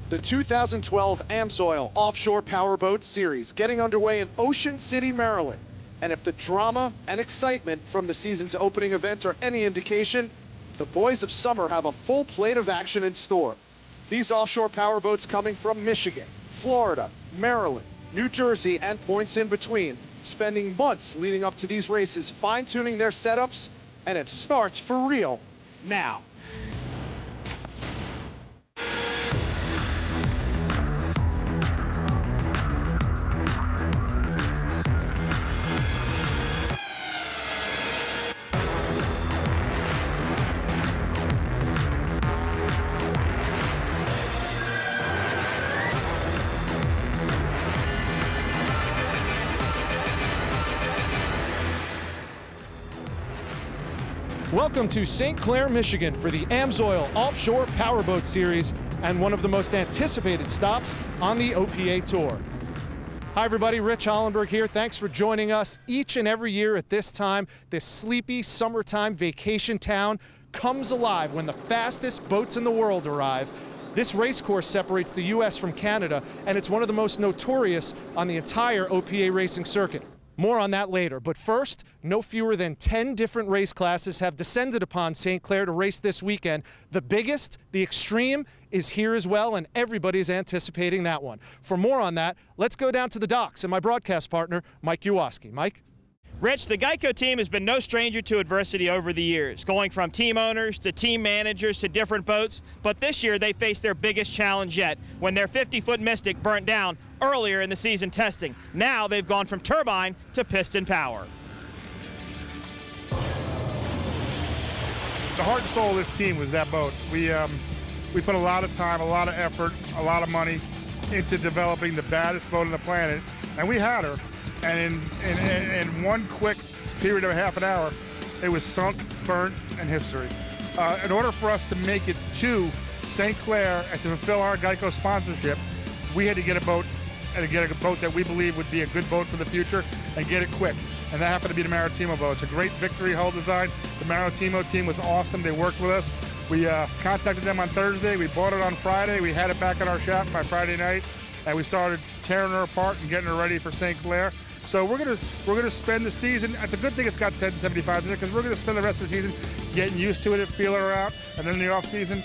The 2012 AMSOIL Offshore Powerboat Series getting underway in Ocean City, Maryland. And if the drama and excitement from the season's opening event are any indication, the boys of summer have a full plate of action in store. These offshore powerboats coming from Michigan, Florida, Maryland, New Jersey, and points in between, spending months leading up to these races fine-tuning their setups, and it starts for real now. Welcome to St. Clair, Michigan for the AMSOIL Offshore Powerboat Series and one of the most anticipated stops on the OPA Tour. Hi everybody, Rich Hollenberg here. Thanks for joining us each and every year at this time. This sleepy summertime vacation town comes alive when the fastest boats in the world arrive. This race course separates the US from Canada, and it's one of the most notorious on the entire OPA racing circuit. More on that later, but first, no fewer than 10 different race classes have descended upon St. Clair to race this weekend. The biggest, the Extreme, is here as well, and everybody's anticipating that one. For more on that, let's go down to the docks and my broadcast partner, Mike Uwaski. Mike? Rich, the Geico team has been no stranger to adversity over the years, going from team owners to team managers to different boats, but this year they faced their biggest challenge yet when their 50-foot Mystic burnt down earlier in the season testing. Now they've gone from turbine to piston power. The heart and soul of this team was that boat. We put a lot of time, a lot of effort, a lot of money into developing the baddest boat on the planet, and we had her. And in one quick period of half an hour, it was sunk, burnt, and history. In order for us to make it to St. Clair and to fulfill our Geico sponsorship, we had to get a boat, that we believe would be a good boat for the future and get it quick. And that happened to be the Maritimo boat. It's a great Victory hull design. The Maritimo team was awesome. They worked with us. We contacted them on Thursday. We bought it on Friday. We had it back in our shop by Friday night, and we started tearing her apart and getting her ready for St. Clair. So we're gonna spend the season. It's a good thing it's got 1075 in it, because we're gonna spend the rest of the season getting used to it and feeling her out. And then in the off season,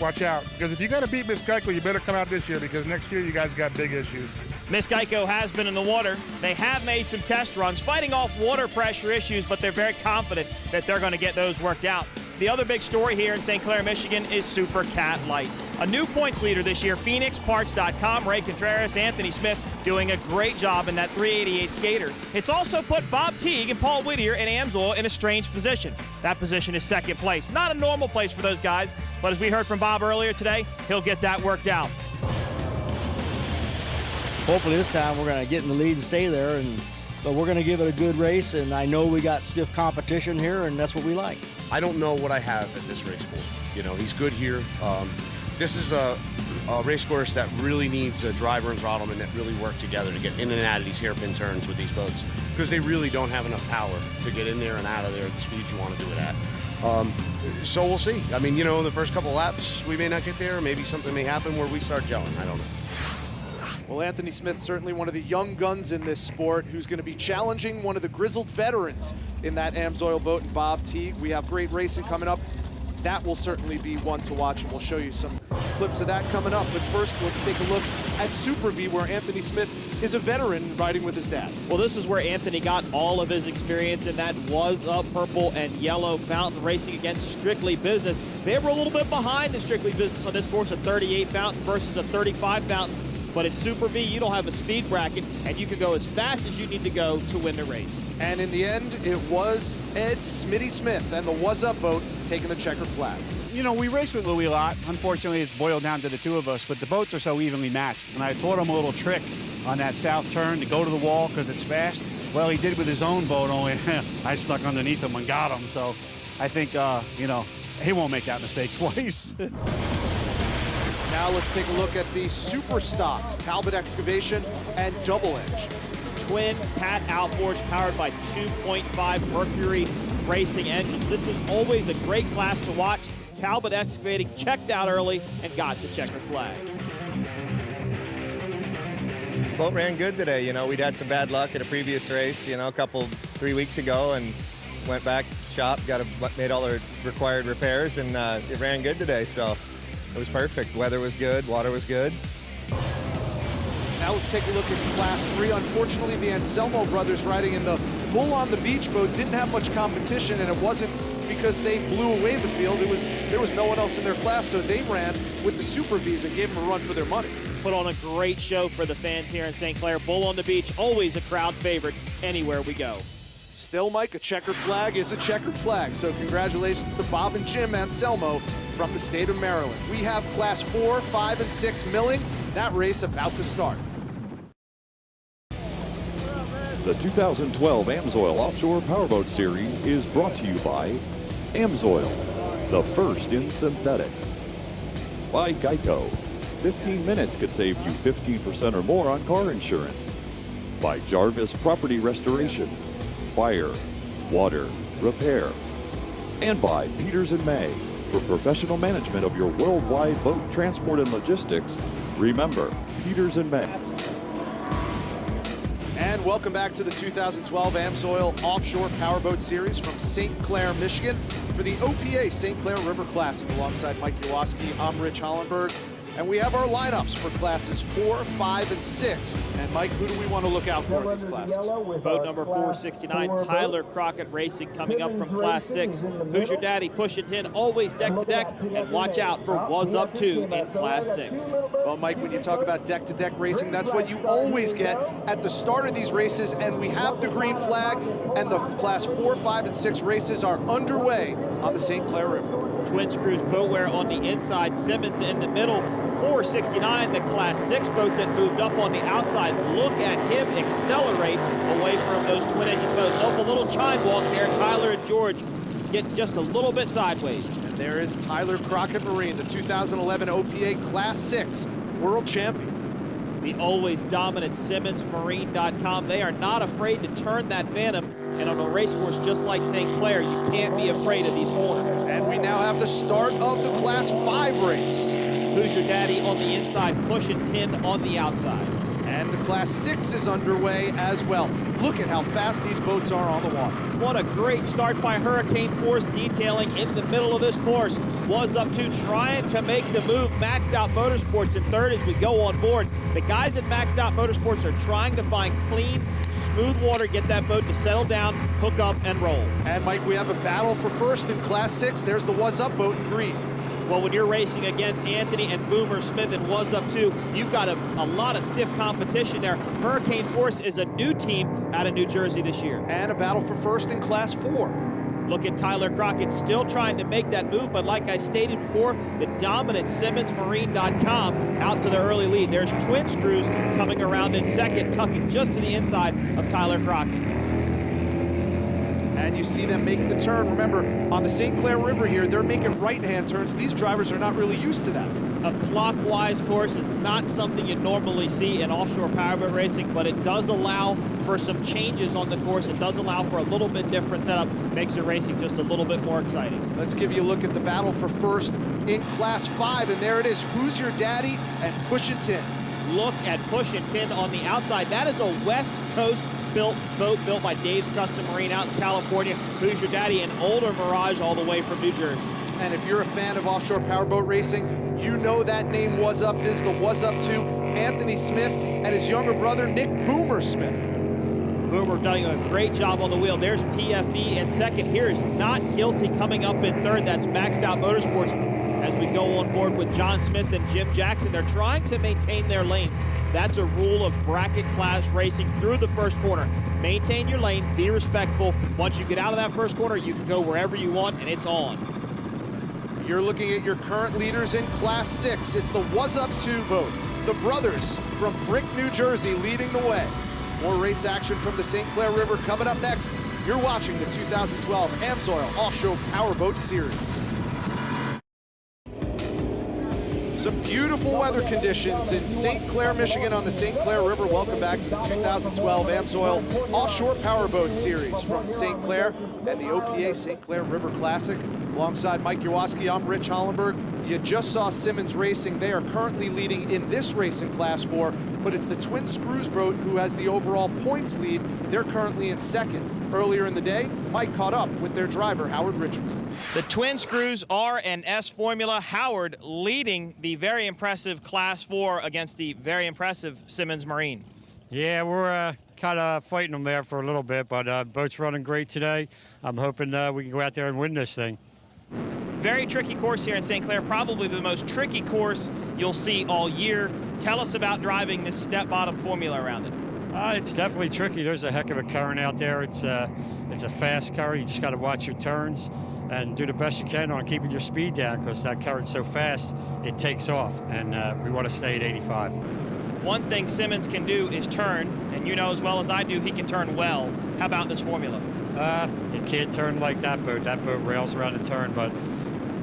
watch out, because if you got to beat Miss Geico, you better come out this year, because next year you guys got big issues. Miss Geico has been in the water. They have made some test runs, fighting off water pressure issues, but they're very confident that they're going to get those worked out. The other big story here in St. Clair, Michigan is Super Cat Light. A new points leader this year, PhoenixParts.com, Ray Contreras, Anthony Smith, doing a great job in that 388 skater. It's also put Bob Teague and Paul Whittier in AMSOIL in a strange position. That position is second place. Not a normal place for those guys, but as we heard from Bob earlier today, he'll get that worked out. Hopefully this time we're going to get in the lead and stay there, but we're going to give it a good race, and I know we got stiff competition here, and that's what we like. I don't know what I have at this race for. You know, he's good here. This is a race course that really needs a driver and throttleman that really work together to get in and out of these hairpin turns with these boats, because they really don't have enough power to get in there and out of there at the speed you want to do it at. So we'll see. I mean, you know, the first couple laps we may not get there. Maybe something may happen where we start gelling. I don't know. Well, Anthony Smith, certainly one of the young guns in this sport, who's going to be challenging one of the grizzled veterans in that AMSOIL boat, and Bob Teague. We have great racing coming up. That will certainly be one to watch, and we'll show you some clips of that coming up. But first, let's take a look at Super V, where Anthony Smith is a veteran riding with his dad. Well, this is where Anthony got all of his experience in that was-up purple and yellow fountain racing against Strictly Business. They were a little bit behind the Strictly Business on this course, a 38 fountain versus a 35 fountain. But in Super V, you don't have a speed bracket, and you can go as fast as you need to go to win the race. And in the end, it was Ed Smitty Smith and the Was Up boat taking the checkered flag. You know, we race with Louis a lot. Unfortunately, it's boiled down to the two of us, but the boats are so evenly matched. And I taught him a little trick on that south turn to go to the wall because it's fast. Well, he did with his own boat, only I stuck underneath him and got him. So I think, you know, he won't make that mistake twice. Now let's take a look at the super stocks, Talbot Excavation and Double Edge. Twin Pat outboards powered by 2.5 Mercury racing engines. This is always a great class to watch. Talbot Excavating checked out early and got the checkered flag. Boat ran good today. You know, we'd had some bad luck at a previous race, you know, 3 weeks ago, and went back, shopped, made all the required repairs, and it ran good today. So it was perfect. Weather was good, water was good. Now let's take a look at Class 3. Unfortunately, the Anselmo brothers riding in the Bull on the Beach boat didn't have much competition, and it wasn't because they blew away the field. There was no one else in their class, so they ran with the Super Vs and gave them a run for their money. Put on a great show for the fans here in St. Clair. Bull on the Beach, always a crowd favorite anywhere we go. Still, Mike, a checkered flag is a checkered flag, so congratulations to Bob and Jim Anselmo from the state of Maryland. We have Class 4, 5, and 6 milling. That race about to start. The 2012 AMSOIL Offshore Powerboat Series is brought to you by AMSOIL, the first in synthetics. By Geico, 15 minutes could save you 15% or more on car insurance. By Jarvis Property Restoration, fire, water, repair. And by Peters & May, for professional management of your worldwide boat transport and logistics. Remember, Peters & May. And welcome back to the 2012 AMSOIL Offshore Powerboat Series from St. Clair, Michigan for the OPA St. Clair River Classic. Alongside Mike Jaworski, I'm Rich Hollenberg. And we have our lineups for classes 4, 5, and 6. And Mike, who do we want to look out for in these classes? Boat number 469, Tyler Crockett Racing, coming up from Class 6. Who's Your Daddy? Pushing 10, always deck to deck. And watch out for Was Up 2 in Class 6. Well, Mike, when you talk about deck-to-deck racing, that's what you always get at the start of these races. And we have the green flag, and the Class 4, 5, and 6 races are underway on the St. Clair River. Twin Screws Boatwear on the inside, Simmons in the middle. 469, the Class 6 boat that moved up on the outside. Look at him accelerate away from those twin-engine boats. Oh, a little chine walk there. Tyler and George get just a little bit sideways. And there is Tyler Crockett Marine, the 2011 OPA Class 6 world champion. The always dominant SimmonsMarine.com. They are not afraid to turn that Phantom. And on a race course just like St. Clair, you can't be afraid of these corners. And we now have the start of the Class 5 race. Who's Your Daddy on the inside, pushing 10 on the outside. And the Class 6 is underway as well. Look at how fast these boats are on the water. What a great start by Hurricane Force Detailing in the middle of this course. Was Up 2 trying to make the move. Maxed Out Motorsports in third as we go on board. The guys at Maxed Out Motorsports are trying to find clean, smooth water, get that boat to settle down, hook up, and roll. And Mike, we have a battle for first in Class 6. There's the Was Up boat in green. Well, when you're racing against Anthony and Boomer Smith and Was Up 2, you've got a lot of stiff competition there. Hurricane Force is a new team out of New Jersey this year. And a battle for first in Class 4. Look at Tyler Crockett still trying to make that move, but like I stated before, the dominant SimmonsMarine.com out to the early lead. There's Twin Screws coming around in second, tucking just to the inside of Tyler Crockett. And you see them make the turn. Remember, on the St. Clair River here, they're making right-hand turns. These drivers are not really used to that. A clockwise course is not something you normally see in offshore powerboat racing, but it does allow for some changes on the course. It does allow for a little bit different setup. Makes the racing just a little bit more exciting. Let's give you a look at the battle for first in Class 5, and there it is. Who's Your Daddy and Pushing 10. Look at Pushing 10 on the outside. That is a West Coast boat built by Dave's Custom Marine out in California. Who's Your Daddy? An older Mirage all the way from New Jersey. And if you're a fan of offshore powerboat racing, you know that name Was Up. This is the Was Up 2, Anthony Smith and his younger brother, Nick Boomer Smith. Boomer doing a great job on the wheel. There's PFE in second. Here is Not Guilty coming up in third. That's Maxed Out Motorsports as we go on board with John Smith and Jim Jackson. They're trying to maintain their lane. That's a rule of bracket class racing through the first corner. Maintain your lane, be respectful. Once you get out of that first corner, you can go wherever you want, and it's on. You're looking at your current leaders in Class 6. It's the Was Up 2 boat. The brothers from Brick, New Jersey leading the way. More race action from the St. Clair River coming up next. You're watching the 2012 AMSOIL Offshore Powerboat Series. Some beautiful weather conditions in St. Clair, Michigan on the St. Clair River. Welcome back to the 2012 AMSOIL Offshore Powerboat Series from St. Clair and the OPA St. Clair River Classic. Alongside Mike Jaworski, I'm Rich Hollenberg. You just saw Simmons racing. They are currently leading in this race in Class 4, but it's the Twin Screws boat who has the overall points lead. They're currently in second. Earlier in the day, Mike caught up with their driver, Howard Richardson. The Twin Screws R and S Formula. Howard leading the very impressive Class 4 against the very impressive Simmons Marine. Yeah, we're kind of fighting them there for a little bit, but boat's running great today. I'm hoping we can go out there and win this thing. Very tricky course here in St. Clair, probably the most tricky course you'll see all year. Tell us about driving this step bottom formula around it. It's definitely tricky. There's a heck of a current out there. It's a fast current. You just got to watch your turns and do the best you can on keeping your speed down, because that current's so fast, it takes off, and we want to stay at 85. One thing Simmons can do is turn, and you know as well as I do, he can turn well. How about this formula? It can't turn like that boat. That boat rails around the turn, but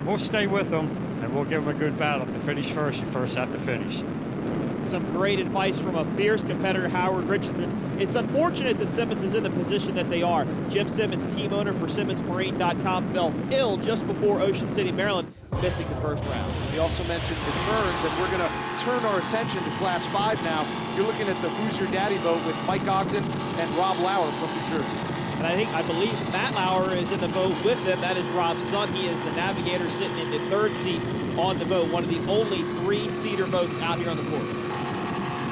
we'll stay with them, and we'll give them a good battle. To finish first, you first have to finish. Some great advice from a fierce competitor, Howard Richardson. It's unfortunate that Simmons is in the position that they are. Jim Simmons, team owner for SimmonsMarine.com, fell ill just before Ocean City, Maryland, missing the first round. We also mentioned the turns, and we're going to turn our attention to Class 5 now. You're looking at the Who's Your Daddy boat with Mike Ogden and Rob Lauer from New Jersey. And I believe Matt Lauer is in the boat with them. That is Rob's son. He is the navigator sitting in the third seat on the boat, one of the only 3-seater boats out here on the course.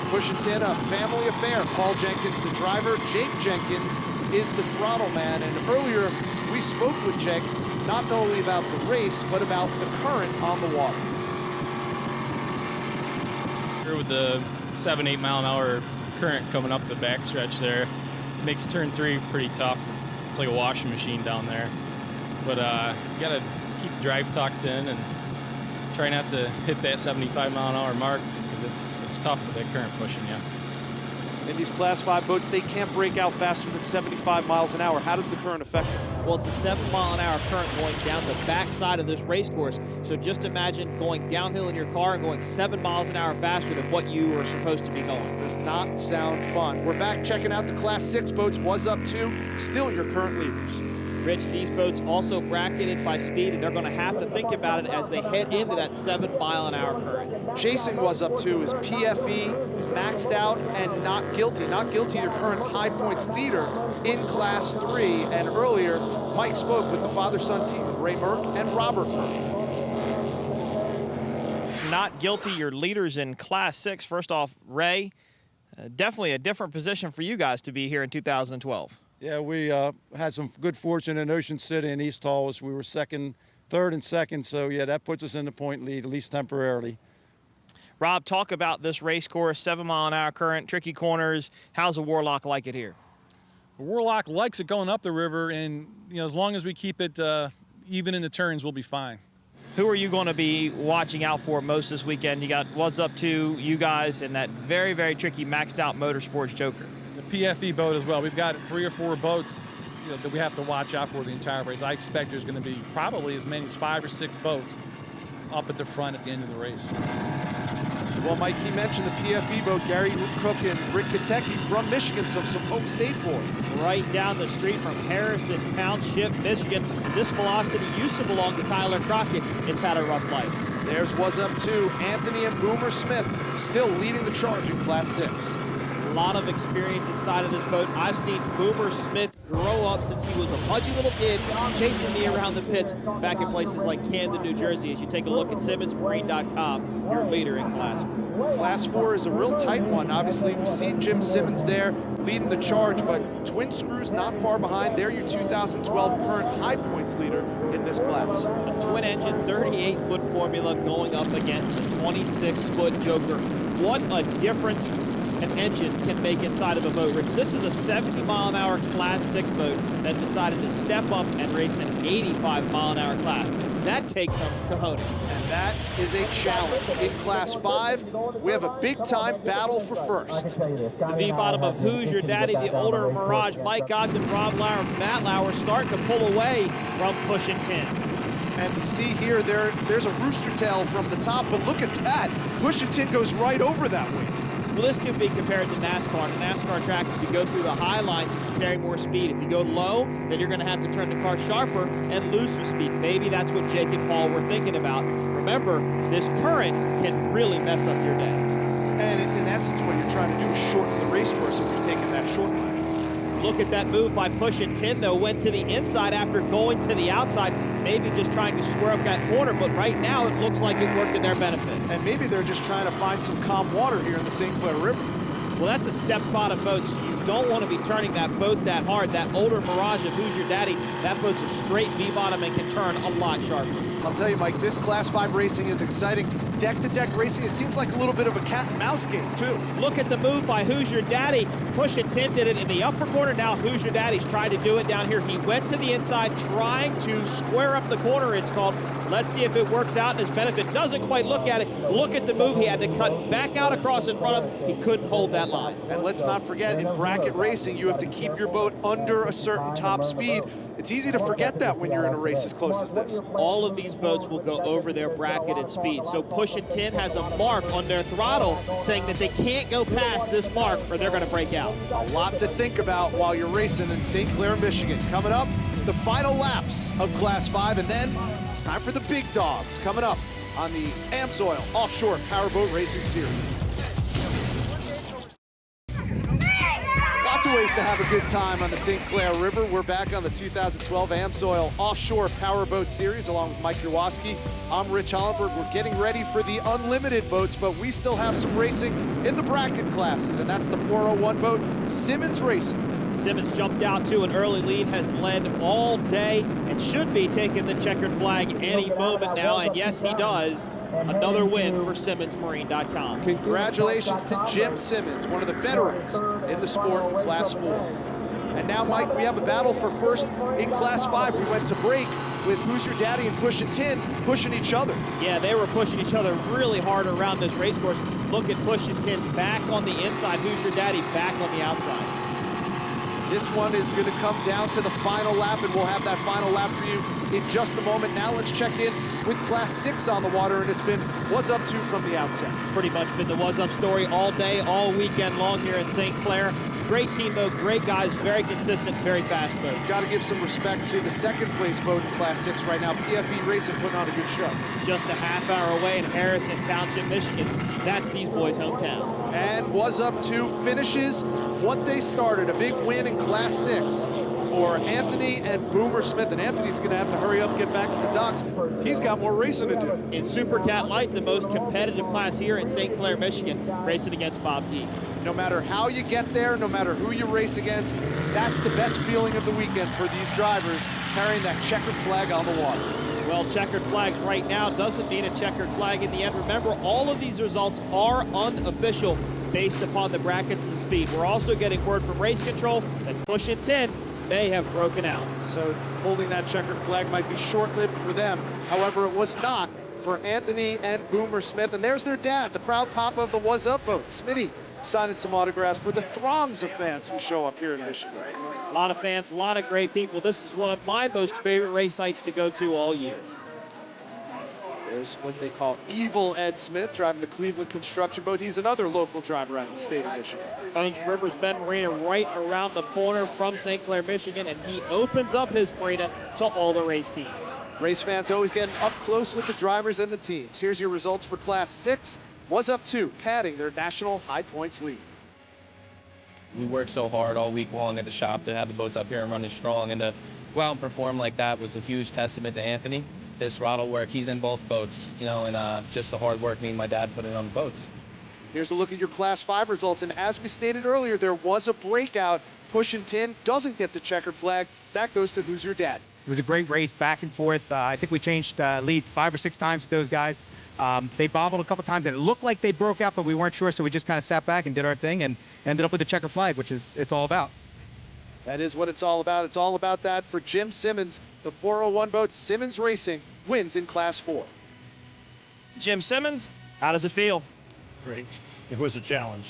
Pushing in a family affair. Paul Jenkins, the driver. Jake Jenkins is the throttle man. And earlier, we spoke with Jake not only about the race, but about the current on the water. Here with the 7-8 mile an hour current coming up the backstretch there, makes turn 3 pretty tough. It's like a washing machine down there. But you gotta keep the drive tucked in and try not to hit that 75 mile an hour mark, because it's tough with that current pushing you. In these Class 5 boats, they can't break out faster than 75 miles an hour. How does the current affect them? Well, it's a 7 mile an hour current going down the backside of this race course. So just imagine going downhill in your car and going 7 miles an hour faster than what you are supposed to be going. Does not sound fun. We're back checking out the Class 6 boats. Was up 2, still your current leaders. Rich, these boats also bracketed by speed, and they're going to have to think about it as they head into that 7 mile an hour current. Chasing Was up 2 is PFE, maxed out, and Not Guilty. Not Guilty, your current high points leader in Class 3. And earlier, Mike spoke with the father-son team of Ray Merck and Robert Merck. Not Guilty, your leaders in Class 6. First off, Ray, definitely a different position for you guys to be here in 2012. Yeah, we had some good fortune in Ocean City and East Tallest. We were third and second, so yeah, that puts us in the point lead, at least temporarily. Rob, talk about this race course, 7 mile an hour current, tricky corners. How's the Warlock like it here? The Warlock likes it going up the river, and as long as we keep it even in the turns, we'll be fine. Who are you going to be watching out for most this weekend? You got What's Up to you guys, and that very, very tricky maxed out Motorsports Joker. The PFE boat as well. We've got 3 or 4 boats that we have to watch out for the entire race. I expect there's going to be probably as many as 5 or 6 boats up at the front at the end of the race. Well, Mike, he mentioned the PFE boat, Gary Cook and Rick Katecki from Michigan, some home state boys. Right down the street from Harrison Township, Michigan. This Velocity used to belong to Tyler Crockett. It's had a rough life. There's Was Up 2, Anthony and Boomer Smith still leading the charge in Class 6. A lot of experience inside of this boat. I've seen Boomer Smith grow up since he was a pudgy little kid, chasing me around the pits back in places like Camden, New Jersey. As you take a look at SimmonsMarine.com, your leader in Class 4. Class 4 is a real tight one. Obviously, we see Jim Simmons there leading the charge, but Twin Screws not far behind. They're your 2012 current high points leader in this class. A twin-engine 38-foot formula going up against a 26-foot Joker. What a difference an engine can make inside of a boat, Rich. This is a 70 mile an hour Class 6 boat that decided to step up and race an 85 mile an hour class. That takes some cojones. And that is a challenge. In Class 5, we have a big-time battle for first. The V-bottom of Who's Your Daddy, the older Mirage, Mike Ogden, Rob Lauer, Matt Lauer starting to pull away from pushing 10. And we see here, there's a rooster tail from the top, but look at that. Pushing 10 goes right over that way. Well, this can be compared to NASCAR. The NASCAR track, if you go through the high line, you can carry more speed. If you go low, then you're going to have to turn the car sharper and lose some speed. Maybe that's what Jake and Paul were thinking about. remember, this current can really mess up your day. And in essence, what you're trying to do is shorten the race course if you're taking that short line. Look at that move by pushing 10, though. Went to the inside after going to the outside, maybe just trying to square up that corner, but right now it looks like it worked in their benefit. And maybe they're just trying to find some calm water here in the St. Clair River. Well, that's a step bottom boat, so you don't want to be turning that boat that hard. That older Mirage of Who's Your Daddy, that boat's a straight V-bottom and can turn a lot sharper. I'll tell you, Mike, this Class 5 racing is exciting. Deck-to-deck racing, it seems like a little bit of a cat and mouse game, too. Look at the move by Who's Your Daddy. Pushing 10 did it in the upper corner. Now Who's Your Daddy's trying to do it down here. He went to the inside, trying to square up the corner, it's called. Let's see if it works out in his benefit. Doesn't quite look at it. Look at the move. He had to cut back out across in front of him. He couldn't hold that line. And let's not forget, in bracket racing, you have to keep your boat under a certain top speed. It's easy to forget that when you're in a race as close as this. All of these boats will go over their bracketed speed. So Pushing 10 has a mark on their throttle saying that they can't go past this mark or they're going to break out. A lot to think about while you're racing in St. Clair, Michigan. Coming up, the final laps of Class 5, and then it's time for the big dogs coming up on the AMSOIL Offshore Powerboat Racing Series. Lots of ways to have a good time on the St. Clair River. We're back on the 2012 AMSOIL Offshore Powerboat Series along with Mike Jaworski. I'm Rich Hollenberg. We're getting ready for the unlimited boats, but we still have some racing in the bracket classes, and that's the 401 boat, Simmons Racing. Simmons jumped out to an early lead, has led all day, and should be taking the checkered flag any moment now, and yes, he does. Another win for SimmonsMarine.com. Congratulations to Jim Simmons, one of the veterans in the sport in Class 4. And now, Mike, we have a battle for first in Class 5. We went to break with Who's Your Daddy and Pushing 10 pushing each other. Yeah, they were pushing each other really hard around this race course. Look at Pushing 10 back on the inside, Who's Your Daddy back on the outside. This one is going to come down to the final lap, and we'll have that final lap for you in just a moment. Now let's check in with Class 6 on the water, and it's been was up to from the outset. Pretty much been the was up story all day, all weekend long here in St. Clair. Great team, though, great guys, very consistent, very fast boat. Got to give some respect to the second place boat in Class 6 right now. PFE Racing putting on a good show. Just a half hour away in Harrison Township, Michigan. That's these boys' hometown. And was up to finishes what they started, a big win in Class 6 for Anthony and Boomer Smith. And Anthony's going to have to hurry up, get back to the docks. He's got more racing to do. In Super Cat Light, the most competitive class here in St. Clair, Michigan, racing against Bob T. No matter how you get there, no matter who you race against, that's the best feeling of the weekend for these drivers, carrying that checkered flag on the water. Well, checkered flags right now doesn't mean a checkered flag in the end. Remember, all of these results are unofficial based upon the brackets and speed. We're also getting word from race control that Pushing 10 may have broken out. So holding that checkered flag might be short-lived for them. However, it was not for Anthony and Boomer Smith. And there's their dad, the proud papa of the Was Up boat, Smitty, signing some autographs for the throngs of fans who show up here in Michigan. A lot of fans, a lot of great people. This is one of my most favorite race sites to go to all year. There's what they call Evil Ed Smith, driving the Cleveland construction boat. He's another local driver out of the state of Michigan. Owns Rivers Bend Marina right around the corner from St. Clair, Michigan, and he opens up his marina to all the race teams. Race fans always getting up close with the drivers and the teams. Here's your results for Class 6. Was up to padding their national high points lead. We worked so hard all week long at the shop to have the boats up here and running strong, and to go out and perform like that was a huge testament to Anthony. His throttle work, he's in both boats, you know, and just the hard work me and my dad put in on the boats. Here's a look at your Class 5 results, and as we stated earlier, there was a breakout. Pushing 10 doesn't get the checkered flag. That goes to Who's Your Dad. It was a great race, back and forth. I think we changed lead 5 or 6 times with those guys. They bobbled a couple times, and it looked like they broke out, but we weren't sure, so we just kind of sat back and did our thing and ended up with the checkered flag, which is it's all about. That is what it's all about. It's all about that for Jim Simmons. The 401 boat, Simmons Racing, wins in Class 4. Jim Simmons, how does it feel? Great. It was a challenge.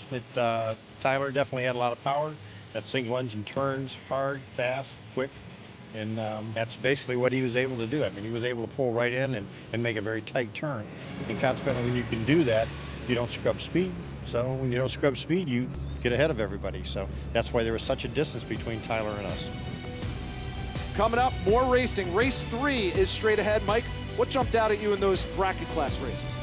Tyler definitely had a lot of power. That single engine turns hard, fast, quick. And that's basically what he was able to do. I mean, he was able to pull right in and make a very tight turn. And consequently, when you can do that, you don't scrub speed. So when you don't scrub speed, you get ahead of everybody. So that's why there was such a distance between Tyler and us. Coming up, more racing. Race 3 is straight ahead. Mike, What jumped out at you in those bracket class races?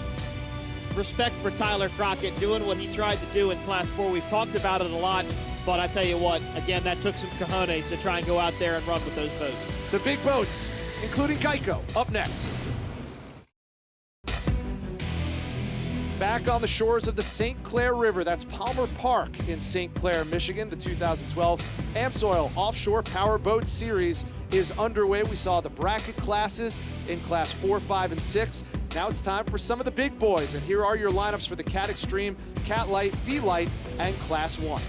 Respect for Tyler Crockett doing what he tried to do in Class 4. We've talked about it a lot, but I tell you what, again, that took some cojones to try and go out there and run with those boats. The big boats, including Geico, up next. Back on the shores of the St. Clair River, that's Palmer Park in St. Clair, Michigan. The 2012 AMSOIL Offshore Powerboat Series is underway. We saw the bracket classes in Class 4, 5, and 6. Now it's time for some of the big boys, and here are your lineups for the Cat Extreme, Cat Light, V Light, and Class 1.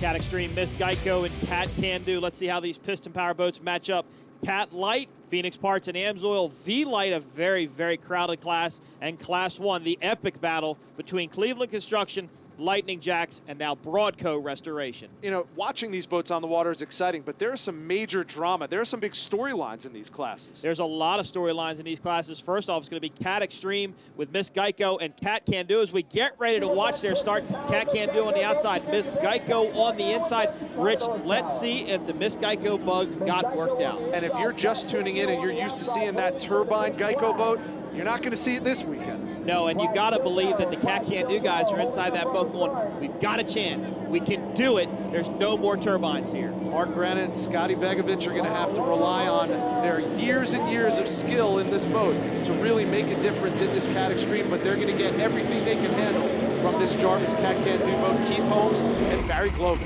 Cat Extreme, Miss Geico, and Cat Can Do. Let's see how these piston power boats match up. Cat Light, Phoenix Parts and AMSOIL. V Light, a very, very crowded class. And Class 1, the epic battle between Cleveland Construction, Lightning Jacks, and now Broadco Restoration. You know, watching these boats on the water is exciting, but there's some major drama. There are some big storylines in these classes. There's a lot of storylines in these classes. First off, it's going to be Cat Extreme with Miss Geico and Cat Can Do as we get ready to watch their start. Cat Can Do on the outside, Miss Geico on the inside. Rich, let's see if the Miss Geico bugs got worked out. And if you're just tuning in and you're used to seeing that turbine Geico boat, you're not going to see it this weekend. No, and you got to believe that the Cat Can Do guys are inside that boat going, we've got a chance. We can do it. There's no more turbines here. Mark Granite and Scotty Begovic are going to have to rely on their years and years of skill in this boat to really make a difference in this Cat Extreme, but they're going to get everything they can handle from this Jarvis Cat Can Do boat. Keith Holmes and Barry Glover.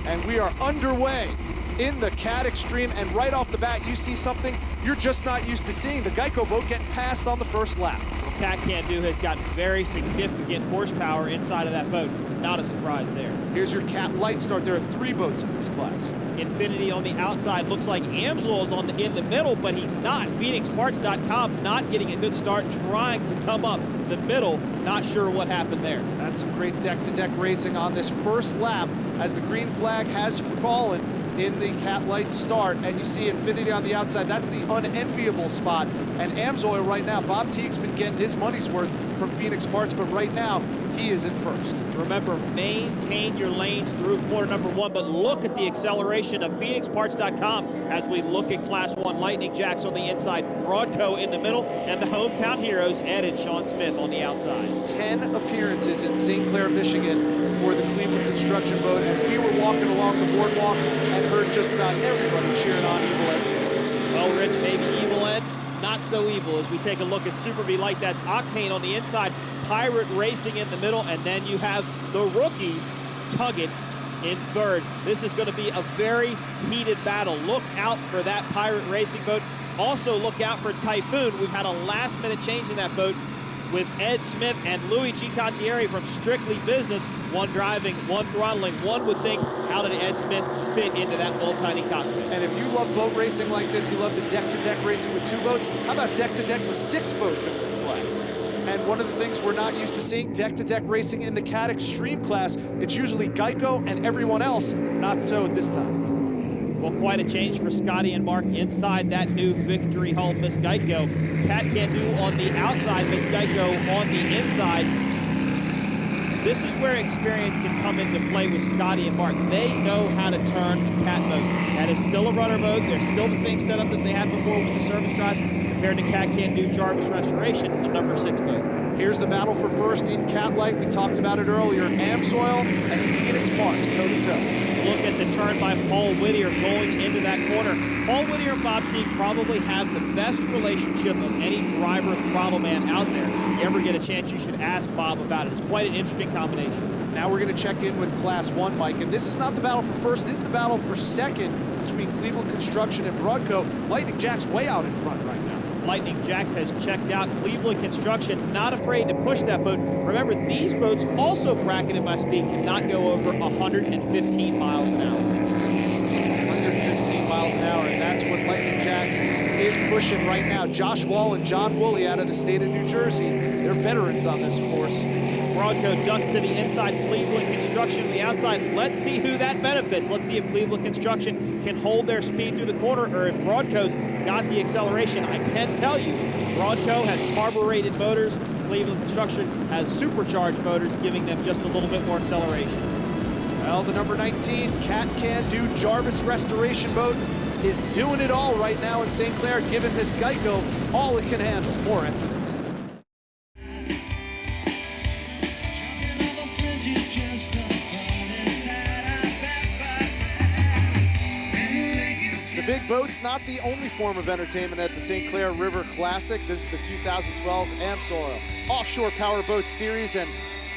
And we are underway in the Cat Extreme, and right off the bat, you see something you're just not used to seeing. The Geico boat getting passed on the first lap. Cat Can Do has got very significant horsepower inside of that boat. Not a surprise there. Here's your Cat Light start. There are 3 boats in this class. Infinity on the outside. Looks like AMSOIL is in the middle, but he's not. PhoenixParts.com not getting a good start, trying to come up the middle. Not sure what happened there. That's some great deck-to-deck racing on this first lap as the green flag has fallen in the Cat Light start, and you see Infinity on the outside. That's the unenviable spot. And AMSOIL right now, Bob Teague's been getting his money's worth from Phoenix Parts, but right now he is in first. Remember, maintain your lanes through quarter number 1, but look at the acceleration of PhoenixParts.com as we look at Class 1. Lightning Jacks on the inside, Broadco in the middle, and the hometown heroes, Ed and Sean Smith on the outside. 10 appearances in St. Clair, Michigan for the Cleveland Construction boat, and we were walking along the boardwalk and heard just about everybody cheering on Evil Ed Smith. Well, Rich, maybe Evil Ed, not so evil as we take a look at Super V Light. That's Octane on the inside, Pirate Racing in the middle, and then you have the rookies, Tuggett in third. This is going to be a very heated battle. Look out for that Pirate Racing boat. Also look out for Typhoon. We've had a last-minute change in that boat with Ed Smith and Louis G. Cantieri from Strictly Business. One driving, one throttling. One would think, how did Ed Smith fit into that little tiny cockpit? And if you love boat racing like this, you love the deck-to-deck racing with 2 boats, how about deck-to-deck with 6 boats in this class? And one of the things we're not used to seeing, deck-to-deck racing in the Cat Extreme class, it's usually Geico and everyone else, not so this time. Well, quite a change for Scotty and Mark inside that new Victory Hull Miss Geico. Cat Can Do on the outside, Miss Geico on the inside. This is where experience can come into play with Scotty and Mark. They know how to turn a Cat boat. That is still a rudder boat. They're still the same setup that they had before with the service drives compared to Cat Can Do Jarvis Restoration, the number 6 boat. Here's the battle for first in Cat Light. We talked about it earlier. AMSOIL and Phoenix Parts toe-to-toe. Look at the turn by Paul Whittier going into that corner. Paul Whittier and Bob Teague probably have the best relationship of any driver throttle man out there. If you ever get a chance, you should ask Bob about it. It's quite an interesting combination. Now we're going to check in with Class 1, Mike, and this is not the battle for first, this is the battle for second between Cleveland Construction and Broadco. Lightning Jack's way out in front right now. Lightning Jacks has checked out. Cleveland Construction not afraid to push that boat. Remember, these boats also bracketed by speed cannot go over 115 miles an hour. 115 miles an hour, and that's what Lightning Jacks is pushing right now. Josh Wall and John Woolley out of the state of New Jersey. They're veterans on this course. Broadco ducks to the inside, Cleveland Construction to the outside. Let's see who that benefits. Let's see if Cleveland Construction can hold their speed through the corner or if Broadco's got the acceleration. I can tell you, Broadco has carbureted motors. Cleveland Construction has supercharged motors, giving them just a little bit more acceleration. Well, the number 19 Cat Can Do Jarvis Restoration boat is doing it all right now in St. Clair, giving Miss Geico all it can handle. More after this. The big boat's not the only form of entertainment at the St. Clair River Classic. This is the 2012 AMSOIL Offshore Powerboat Series, and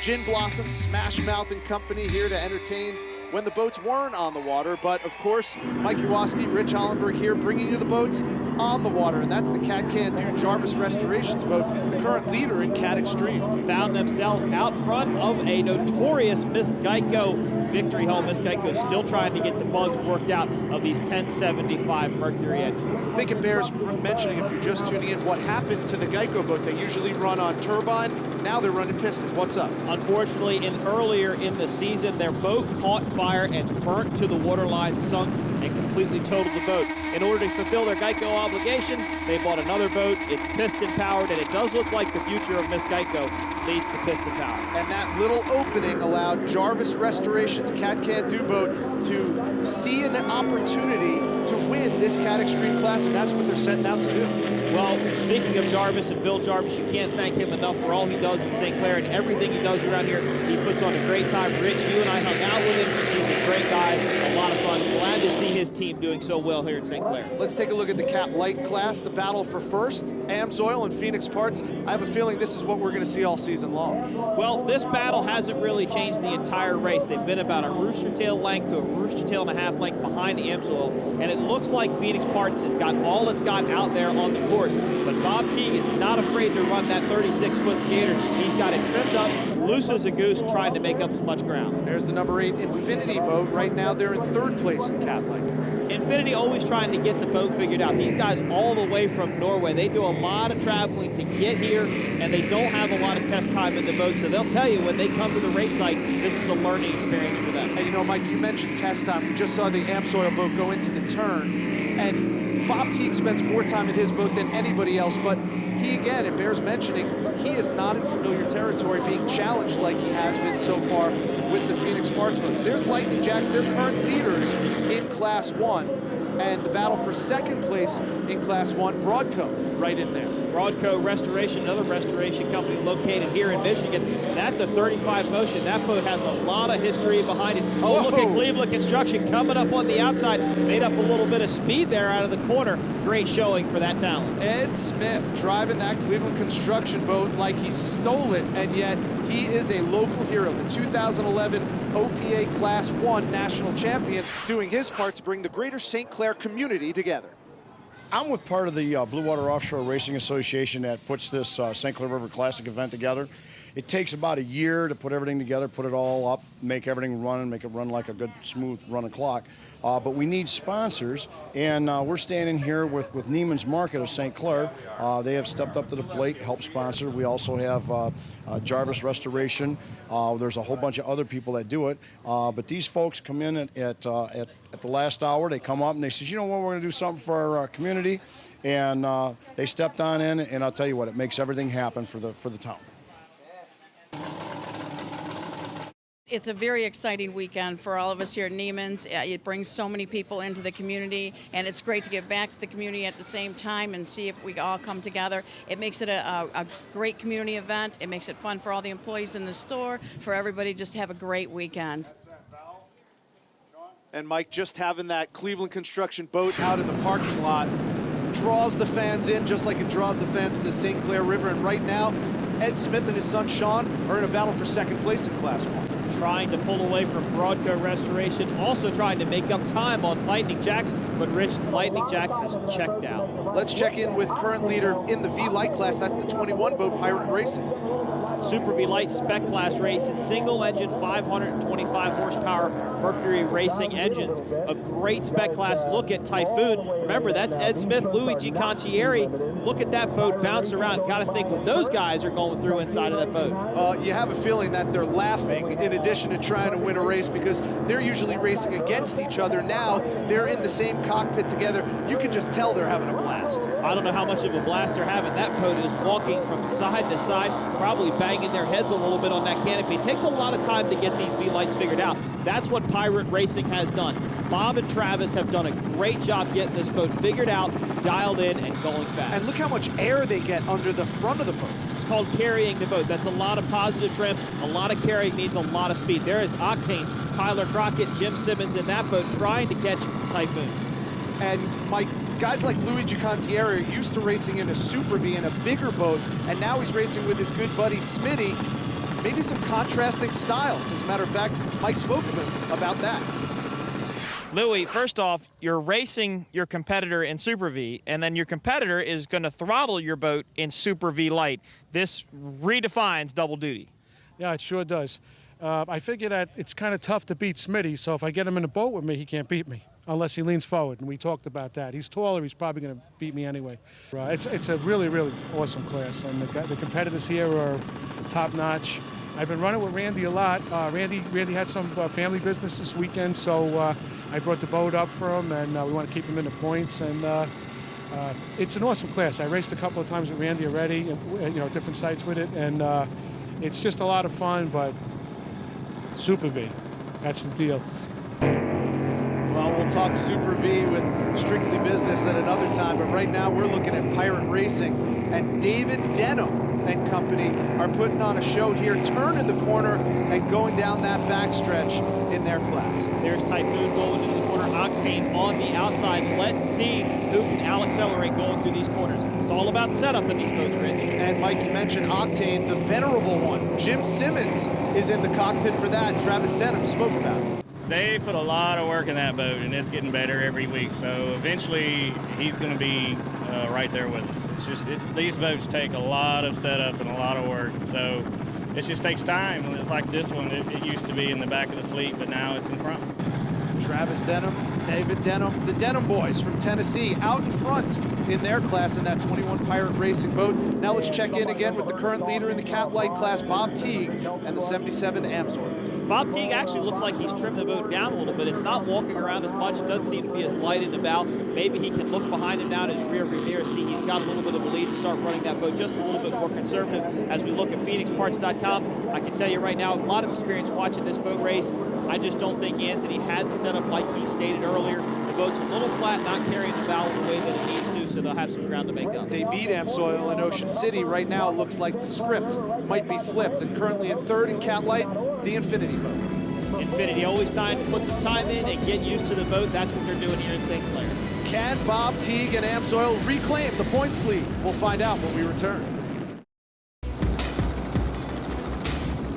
Gin Blossom, Smash Mouth and Company here to entertain when the boats weren't on the water. But of course, Mike Jaworski, Rich Hollenberg here, bringing you the boats on the water, and that's the Cat Can Do Jarvis Restorations boat, the current leader in Cat Extreme. Found themselves out front of a notorious Miss Geico victory home. Miss Geico still trying to get the bugs worked out of these 1075 Mercury engines. I think it bears mentioning, if you're just tuning in, what happened to the Geico boat. They usually run on turbine. Now they're running piston. What's up? Unfortunately, earlier in the season, their boat caught fire and burnt to the waterline, sunk, and completely totaled the boat. In order to fulfill their Geico obligation, they bought another boat. It's piston powered, and it does look like the future of Miss Geico leads to piston power. And that little opening allowed Jarvis Restoration's Cat Can Do boat to see an opportunity to win this Cat Extreme class, and that's what they're setting out to do. Well, speaking of Jarvis and Bill Jarvis, you can't thank him enough for all he does in St. Clair and everything he does around here. He puts on a great time. Rich, you and I hung out with him. He's a great guy, a lot of fun. Glad to see his team doing so well here in St. Clair. Let's take a look at the Cat Light class, the battle for first. AMSOIL and Phoenix Parts. I have a feeling this is what we're going to see all season long. Well, this battle hasn't really changed the entire race. They've been about a rooster tail length to a rooster tail and a half length behind AMSOIL, and it looks like Phoenix Parts has got all it's got out there on the course. But Bob Teague is not afraid to run that 36-foot skater. He's got it trimmed up, loose as a goose, trying to make up as much ground. There's the number 8 Infinity boat. Right now they're in 3rd place in Cat Light. Infinity always trying to get the boat figured out. These guys all the way from Norway, they do a lot of traveling to get here, and they don't have a lot of test time in the boat, so they'll tell you when they come to the race site, this is a learning experience for them. And you know, Mike, you mentioned test time. We just saw the AMSOIL boat go into the turn, and Bob Teague spends more time in his boat than anybody else, but he, again, it bears mentioning, he is not in familiar territory being challenged like he has been so far with the Phoenix Parts boats. There's Lightning Jacks, they're current leaders in Class 1, and the battle for 2nd place in Class 1, Broadco, right in there. Broadco Restoration, another restoration company located here in Michigan. That's a 35 motion. That boat has a lot of history behind it. Oh, Whoa. Look at Cleveland Construction coming up on the outside. Made up a little bit of speed there out of the corner. Great showing for that talent. Ed Smith driving that Cleveland Construction boat like he stole it, and yet he is a local hero, the 2011 OPA Class 1 national champion, doing his part to bring the greater St. Clair community together. I'm with part of the Blue Water Offshore Racing Association that puts this St. Clair River Classic event together. It takes about a year to put everything together, put it all up, make everything run, and make it run like a good, smooth running clock. But we need sponsors, and we're standing here with Neiman's Market of St. Clair. They have stepped up to the plate, help sponsor. We also have Jarvis Restoration. There's a whole bunch of other people that do it. But these folks come in at the last hour. They come up and they say, you know what, we're going to do something for our community. And they stepped on in, and I'll tell you what, it makes everything happen for the town. It's a very exciting weekend for all of us here at Neiman's. It brings so many people into the community, and it's great to give back to the community at the same time and see if we all come together. It makes it a great community event. It makes it fun for all the employees in the store, for everybody just to have a great weekend. And Mike, just having that Cleveland Construction boat out in the parking lot draws the fans in just like it draws the fans to the St. Clair River. And right now, Ed Smith and his son Sean are in a battle for 2nd place in Class 1. Trying to pull away from Broadco Restoration, also trying to make up time on Lightning Jacks, but Rich, Lightning Jacks has checked out. Let's check in with current leader in the V-Light class. That's the 21 boat, Pirate Racing. Super V-Light spec class racing, single engine, 525 horsepower Mercury Racing engines. A great spec class. Look at Typhoon. Remember, that's Ed Smith, Luigi Conchieri. Look at that boat bounce around. Got to think what those guys are going through inside of that boat. You have a feeling that they're laughing in addition to trying to win a race, because they're usually racing against each other. Now they're in the same cockpit together. You can just tell they're having a blast. I don't know how much of a blast they're having. That boat is walking from side to side, probably back banging their heads a little bit on that canopy. It takes a lot of time to get these V-lights figured out. That's what Pirate Racing has done. Bob and Travis have done a great job getting this boat figured out, dialed in, and going fast. And look how much air they get under the front of the boat. It's called carrying the boat. That's a lot of positive trim. A lot of carrying needs a lot of speed. There is Octane, Tyler Crockett, Jim Simmons in that boat trying to catch Typhoon. And Mike, guys like Luigi Contieri are used to racing in a Super V in a bigger boat, and now he's racing with his good buddy Smitty. Maybe some contrasting styles. As a matter of fact, Mike spoke with him about that. Louis, first off, you're racing your competitor in Super V, and then your competitor is going to throttle your boat in Super V Light. This redefines double duty. Yeah, it sure does. I figure that it's kind of tough to beat Smitty, so if I get him in a boat with me, he can't beat me unless he leans forward, and we talked about that. He's taller, he's probably going to beat me anyway. It's a really, really awesome class, and the competitors here are top-notch. I've been running with Randy a lot. Randy had some family business this weekend, so I brought the boat up for him, and we want to keep him in the points. And it's an awesome class. I raced a couple of times with Randy already, different sites with it, and it's just a lot of fun. But Super V, that's the deal. Well, we'll talk Super V with Strictly Business at another time, but right now we're looking at Pirate Racing, and David Denham and company are putting on a show here, turning the corner and going down that backstretch in their class. There's Typhoon going into the corner, Octane on the outside. Let's see who can accelerate going through these corners. It's all about setup in these boats, Rich. And Mike, you mentioned Octane, the venerable one. Jim Simmons is in the cockpit for that. Travis Denham spoke about it. They put a lot of work in that boat, and it's getting better every week. So eventually, he's going to be right there with us. It's just these boats take a lot of setup and a lot of work. So it just takes time. It's like this one. It used to be in the back of the fleet, but now it's in front. Travis Denham, David Denham, the Denham boys from Tennessee out in front in their class in that 21 Pirate Racing boat. Now let's check in again with the current leader in the Cat Light class, Bob Teague, and the 77 Amsoil. Bob Teague actually looks like he's trimmed the boat down a little bit. It's not walking around as much. It doesn't seem to be as light in the bow. Maybe he can look behind him now at his rear view mirror, see he's got a little bit of a lead and start running that boat just a little bit more conservative. As we look at PhoenixParts.com, I can tell you right now, a lot of experience watching this boat race. I just don't think Anthony had the setup like he stated earlier. The boat's a little flat, not carrying the bow the way that it needs to, so they'll have some ground to make up. They beat Amsoil in Ocean City. Right now, it looks like the script might be flipped, and currently in third in Cat Light, the Infinity boat. Infinity always time to put some time in and get used to the boat. That's what they're doing here in St. Clair. Can Bob Teague and Amsoil reclaim the points lead? We'll find out when we return.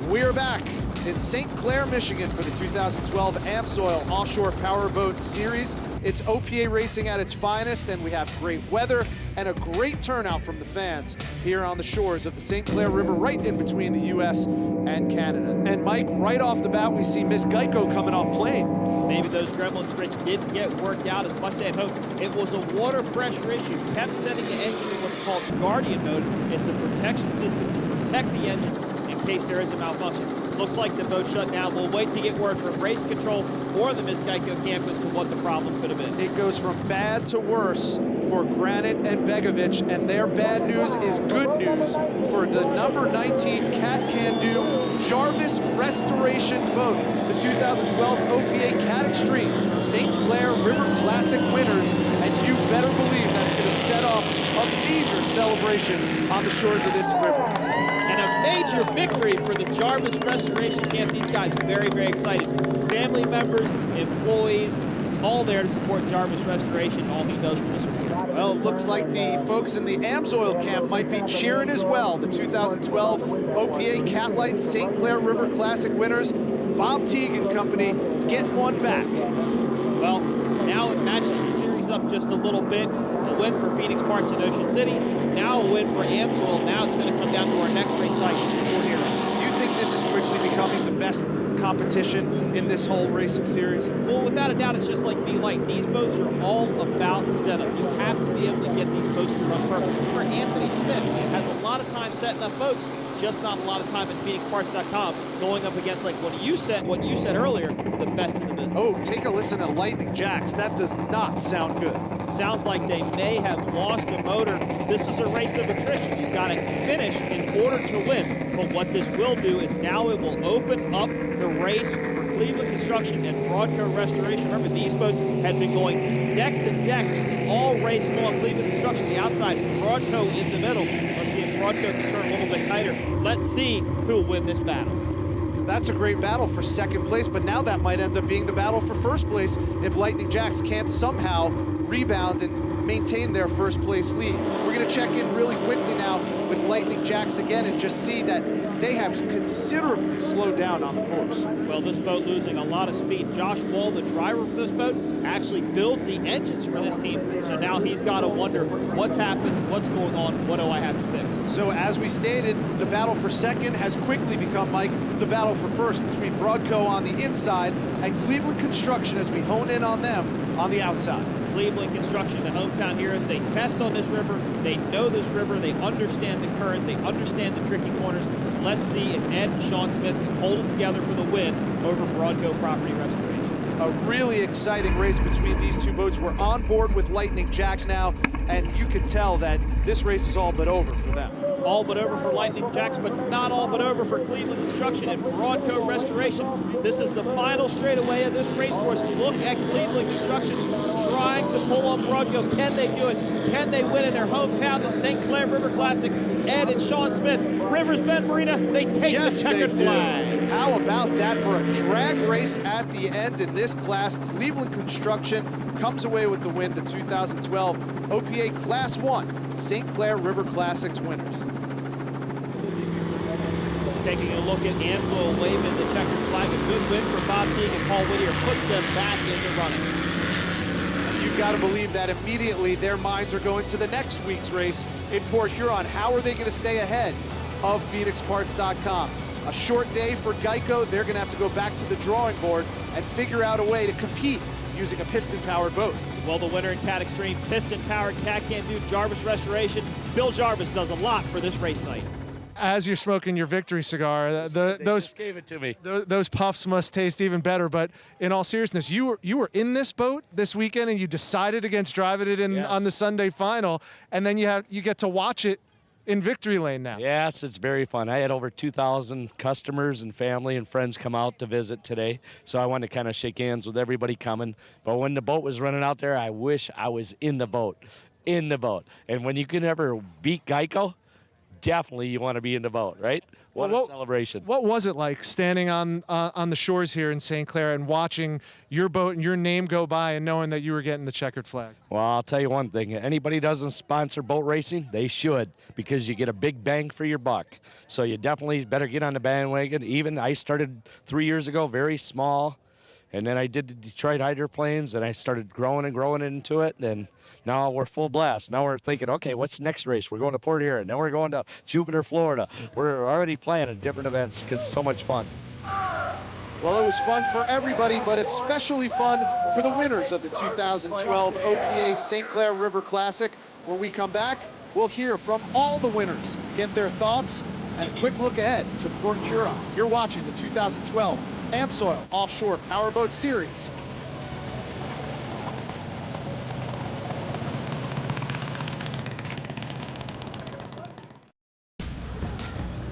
We're back in St. Clair, Michigan for the 2012 Amsoil Offshore Powerboat Series. It's OPA racing at its finest, and we have great weather and a great turnout from the fans here on the shores of the St. Clair River, right in between the U.S. and Canada. And Mike, right off the bat, we see Miss Geico coming off plane. Maybe those gremlins, Rich, didn't get worked out as much as they had hoped. It was a water pressure issue. Kept setting the engine in what's called Guardian mode. It's a protection system to protect the engine in case there is a malfunction. Looks like the boat shut down. We'll wait to get word from race control or the Miss Geico camp as to what the problem could have been. It goes from bad to worse for Granite and Begovic, and their bad news is good news for the number 19 Cat Can Do Jarvis Restorations boat, the 2012 OPA Cat Extreme St. Clair River Classic winners, and you better believe that's going to set off a major celebration on the shores of this river. And a major victory for the Jarvis Restoration Camp. These guys very, very excited. Family members, employees, all there to support Jarvis Restoration, all he does for the sport. Well, it looks like the folks in the Amsoil camp might be cheering as well. The 2012 OPA Cat Light St. Clair River Classic winners, Bob Teague and company, get one back. Well, now it matches the series up just a little bit. A win for Phoenix Parts in Ocean City. Now a win for Amsoil. Now it's going to come down to our next race site, Port Huron. Do you think this is quickly becoming the best competition in this whole racing series? Well, without a doubt, it's just like V-Light. These boats are all about setup. You have to be able to get these boats to run perfect. Remember, Anthony Smith has a lot of time setting up boats, just not a lot of time at PhoenixParts.com going up against, like what you said earlier, the best in the business. Oh, take a listen to Lightning Jacks. That does not sound good. Sounds like they may have lost a motor. This is a race of attrition. You've got to finish in order to win. But what this will do is now it will open up the race for Cleveland Construction and Broadco Restoration. Remember, these boats had been going deck to deck all race long. Cleveland Construction the outside, Broadco in the middle. Let's see if Broadco can turn a little bit tighter. Let's see who will win this battle. That's a great battle for second place, but now that might end up being the battle for first place if Lightning Jacks can't somehow rebound and maintain their first place lead. We're going to check in really quickly now with Lightning Jacks again and just see that they have considerably slowed down on the course. Well, this boat losing a lot of speed. Josh Wall, the driver for this boat, actually builds the engines for this team. So now he's got to wonder what's happened, what's going on, what do I have to fix? So as we stated, the battle for second has quickly become, Mike, the battle for first between Broadco on the inside and Cleveland Construction as we hone in on them on the outside. Cleveland Construction, the hometown heroes, they test on this river, they know this river, they understand the current, they understand the tricky corners. Let's see if Ed and Sean Smith can hold it together for the win over Broadco Property Restoration. A really exciting race between these two boats. We're on board with Lightning Jacks now, and you can tell that this race is all but over for them. All but over for Lightning Jacks, but not all but over for Cleveland Construction and Broadco Restoration. This is the final straightaway of this race course. Look at Cleveland Construction trying to pull on Broadco. Can they do it? Can they win in their hometown, the St. Clair River Classic? Ed and Sean Smith, Rivers Bend Marina, they take the checkered flag. How about that for a drag race at the end in this class? Cleveland Construction comes away with the win, the 2012 OPA Class 1 St. Clair River Classics winners. Taking a look at Amsoil waving the checkered flag. A good win for Bob Teague and Paul Whittier puts them back in the running. You've got to believe that immediately their minds are going to the next week's race in Port Huron. How are they going to stay ahead of PhoenixParts.com? A short day for Geico. They're going to have to go back to the drawing board and figure out a way to compete using a piston-powered boat. Well, the winner in Cat Extreme, piston-powered Cat Can Do, Jarvis Restoration. Bill Jarvis does a lot for this race site. As you're smoking your victory cigar, those gave it to me. Those puffs must taste even better. But in all seriousness, you were in this boat this weekend, and you decided against driving it in on the Sunday final, and then you get to watch it in victory lane now. Yes, it's very fun. I had over 2,000 customers and family and friends come out to visit today, so I wanted to kind of shake hands with everybody coming. But when the boat was running out there, I wish I was in the boat. And when you can ever beat Geico, definitely you want to be in the boat, right? What a celebration. What was it like standing on the shores here in St. Clair and watching your boat and your name go by and knowing that you were getting the checkered flag? Well, I'll tell you one thing. Anybody doesn't sponsor boat racing, they should, because you get a big bang for your buck. So you definitely better get on the bandwagon. Even I started 3 years ago, very small, and then I did the Detroit hydroplanes, and I started growing into it, and now we're full blast. Now we're thinking, okay, what's the next race? We're going to Port Huron. Then we're going to Jupiter, Florida. We're already planning different events because it's so much fun. Well, it was fun for everybody, but especially fun for the winners of the 2012 OPA St. Clair River Classic. When we come back, we'll hear from all the winners, get their thoughts, and a quick look ahead to Port Huron. You're watching the 2012 Amsoil Offshore Powerboat Series.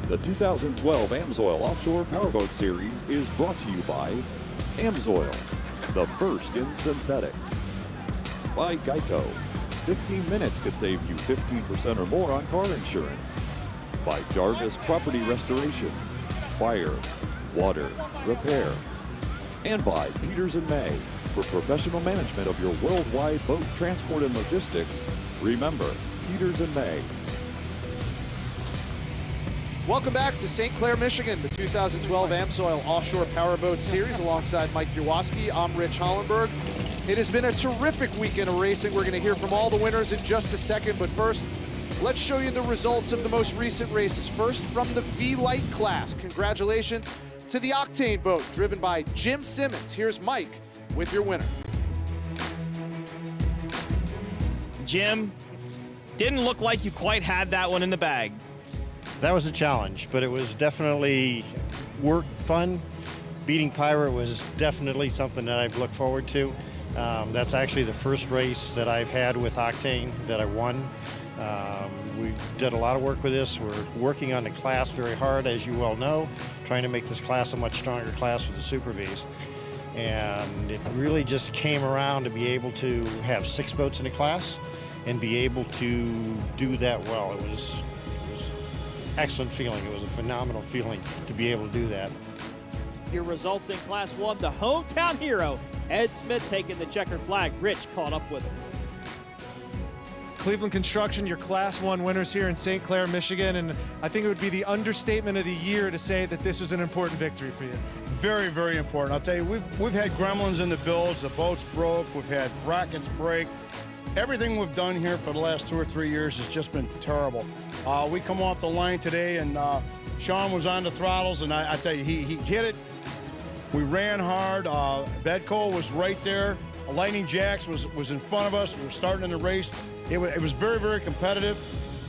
The 2012 Amsoil Offshore Powerboat Series is brought to you by Amsoil, the first in synthetics. By Geico, 15 minutes could save you 15% or more on car insurance. By Jarvis Property Restoration, fire, water, repair. And by Peters & May, for professional management of your worldwide boat transport and logistics. Remember, Peters & May. Welcome back to St. Clair, Michigan, the 2012 Amsoil Offshore Powerboat Series alongside Mike Jaworski. I'm Rich Hollenberg. It has been a terrific weekend of racing. We're going to hear from all the winners in just a second, but first, let's show you the results of the most recent races. First, from the V-Light class. Congratulations to the Octane boat, driven by Jim Simmons. Here's Mike with your winner. Jim, didn't look like you quite had that one in the bag. That was a challenge, but it was definitely fun. Beating Pirate was definitely something that I've looked forward to. That's actually the first race that I've had with Octane that I won. We did a lot of work with this. We're working on the class very hard, as you well know, trying to make this class a much stronger class with the Super Vs. And it really just came around to be able to have 6 boats in the class and be able to do that well. It was excellent feeling. It was a phenomenal feeling to be able to do that. Your results in Class 1, the hometown hero, Ed Smith taking the checkered flag. Rich caught up with him. Cleveland Construction, your Class 1 winners here in St. Clair, Michigan, and I think it would be the understatement of the year to say that this was an important victory for you. Very, very important. I'll tell you, we've had gremlins in the builds. The boats broke. We've had brackets break. Everything we've done here for the last 2 or 3 years has just been terrible. We come off the line today, and Sean was on the throttles, and I tell you, he hit it. We ran hard. Bedco was right there. Lightning Jacks was in front of us. We were starting in the race. It was very, very competitive.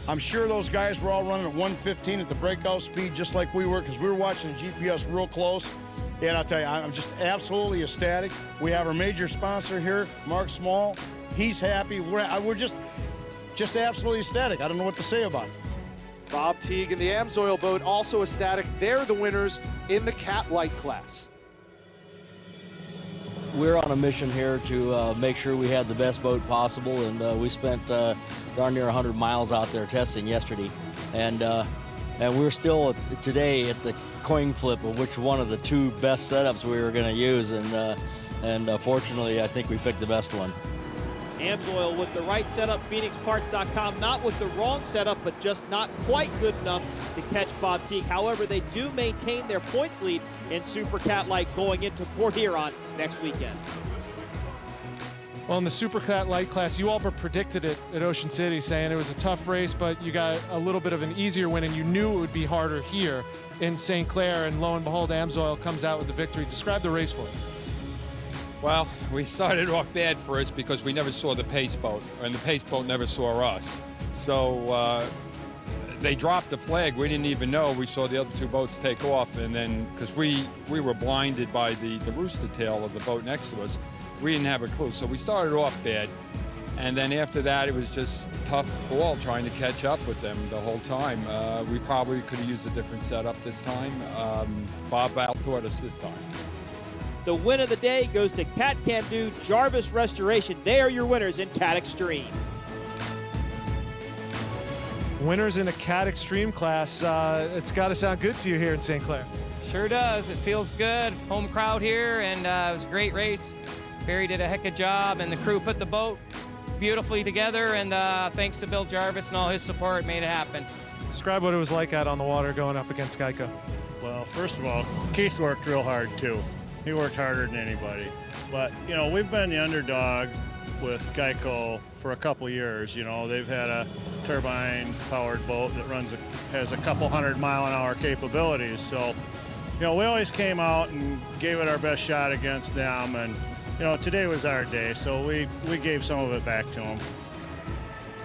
I'm sure those guys were all running at 115 at the breakout speed, just like we were, because we were watching the GPS real close. And I'll tell you, I'm just absolutely ecstatic. We have our major sponsor here, Mark Small. He's happy. We're just absolutely ecstatic. I don't know what to say about it. Bob Teague and the Amsoil boat also ecstatic. They're the winners in the Cat Light class. We're on a mission here to make sure we had the best boat possible, and we spent darn near 100 miles out there testing yesterday, and we're still today at the coin flip of which one of the 2 best setups we were going to use, and fortunately I think we picked the best one. Amsoil with the right setup, PhoenixParts.com, not with the wrong setup, but just not quite good enough to catch Bob Teague. However, they do maintain their points lead in Super Cat Light going into Port Huron next weekend. Well, in the Super Cat Light class, you all predicted it at Ocean City, saying it was a tough race, but you got a little bit of an easier win, and you knew it would be harder here in St. Clair, and lo and behold, Amsoil comes out with the victory. Describe the race for us. Well, we started off bad first because we never saw the pace boat, and the pace boat never saw us. So they dropped the flag. We didn't even know. We saw the other 2 boats take off, and then because we were blinded by the rooster tail of the boat next to us, we didn't have a clue. So we started off bad, and then after that, it was just tough ball trying to catch up with them the whole time. We probably could have used a different setup this time. Bob out-thought us this time. The win of the day goes to Cat Can Do Jarvis Restoration. They are your winners in Cat Extreme. Winners in a Cat Extreme class. It's got to sound good to you here in St. Clair. Sure does. It feels good. Home crowd here, and it was a great race. Barry did a heck of a job, and the crew put the boat beautifully together, and thanks to Bill Jarvis and all his support, made it happen. Describe what it was like out on the water going up against Geico. Well, first of all, Keith worked real hard too. He worked harder than anybody. But, you know, we've been the underdog with Geico for a couple years. You know, they've had a turbine-powered boat that has a couple 100-mile-an-hour capabilities. So, you know, we always came out and gave it our best shot against them. And, you know, today was our day, so we gave some of it back to them.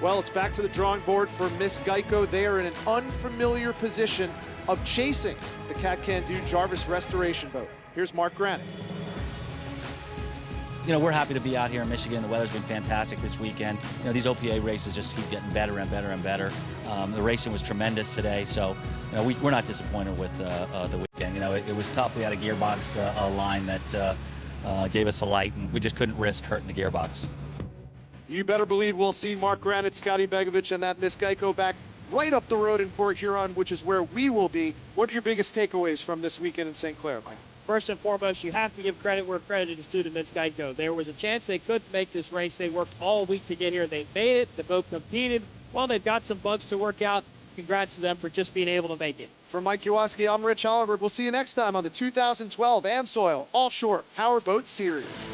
Well, it's back to the drawing board for Miss Geico. They are in an unfamiliar position of chasing the Cat Can Do Jarvis Restoration boat. Here's Mark Grant. You know, we're happy to be out here in Michigan. The weather's been fantastic this weekend. You know, these OPA races just keep getting better and better and better. The racing was tremendous today, so you know, we're not disappointed with the weekend. You know, it was tough. We had a gearbox line that gave us a light, and we just couldn't risk hurting the gearbox. You better believe we'll see Mark Granite, Scotty Begovic, and that Miss Geico back right up the road in Port Huron, which is where we will be. What are your biggest takeaways from this weekend in St. Clair, Mike? First and foremost, you have to give credit where credit is due to Miss Geico. There was a chance they couldn't make this race. They worked all week to get here. They made it. The boat competed. Well, they've got some bugs to work out. Congrats to them for just being able to make it. For Mike Jaworski, I'm Rich Hollenberg. We'll see you next time on the 2012 Amsoil Offshore Powerboat Series.